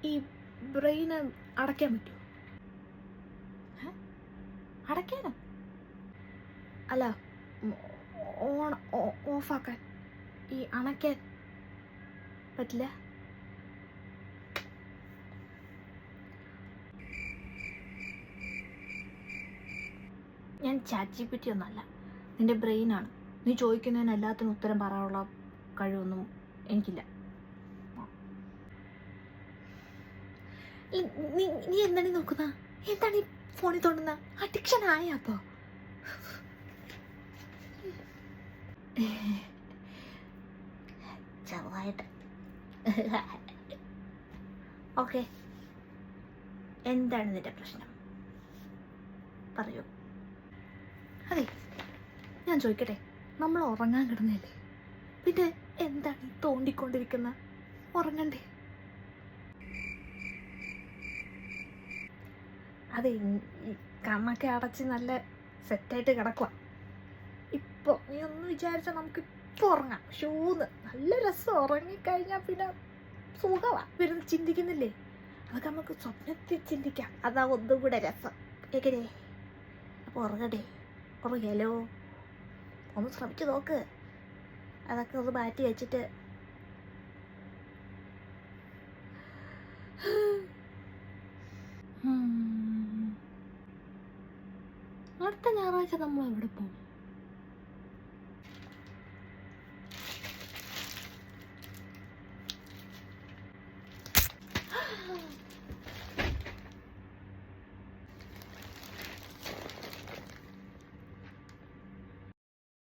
ഈ ബ്രെയിന് അടയ്ക്കാൻ പറ്റുമോ? അടയ്ക്കാനോ? അല്ല, ഓൺ ഓഫാക്കാൻ, ഈ അണയ്ക്കാൻ പറ്റില്ല. ഞാൻ ChatGPT ഒന്നല്ല, നിന്റെ ബ്രെയിനാണ്. നീ ചോദിക്കുന്നതിന് എല്ലാത്തിനും ഉത്തരം പറയാനുള്ള കഴിവൊന്നും എനിക്കില്ല. നീ എന്താണ് നോക്കുന്ന? എന്താണ് ഈ ഫോണിൽ തോണ്ടുന്ന? അഡിക്ഷൻ ആയ അപ്പോൾ ചെറുതായിട്ട്. ഓക്കെ, എന്താണ് നിന്റെ പ്രശ്നം? പറയൂ. അതെ, ഞാൻ ചോദിക്കട്ടെ, നമ്മൾ ഉറങ്ങാൻ കിടന്നല്ലേ, പിന്നെ എന്താണ് ഈ തോണ്ടിക്കൊണ്ടിരിക്കുന്ന? ഉറങ്ങണ്ടേ? അതെ, ഈ കണ്ണൊക്കെ അടച്ച് നല്ല സെറ്റായിട്ട് കിടക്കുക. ഇപ്പോൾ നീ ഒന്ന് വിചാരിച്ചാൽ നമുക്ക് ഇപ്പോൾ ഉറങ്ങാം. ഷൂന്ന് നല്ല രസം. ഉറങ്ങിക്കഴിഞ്ഞാൽ പിന്നെ സുഖമാണ്. വരുന്ന ചിന്തിക്കുന്നില്ലേ, അതൊക്കെ നമുക്ക് സ്വപ്നത്തിൽ ചിന്തിക്കാം. അതാ ഒന്നും കൂടെ രസം. കേൾക്കണേ? അപ്പോൾ ഉറങ്ങട്ടെ? ഉറങ്ങിയാലോ? ഒന്ന് ശ്രമിച്ചു നോക്ക്. അതൊക്കെ ഒന്ന് മാറ്റി വെച്ചിട്ട് അടുത്ത ഞായറാഴ്ച നമ്മൾ എവിടെ പോകും?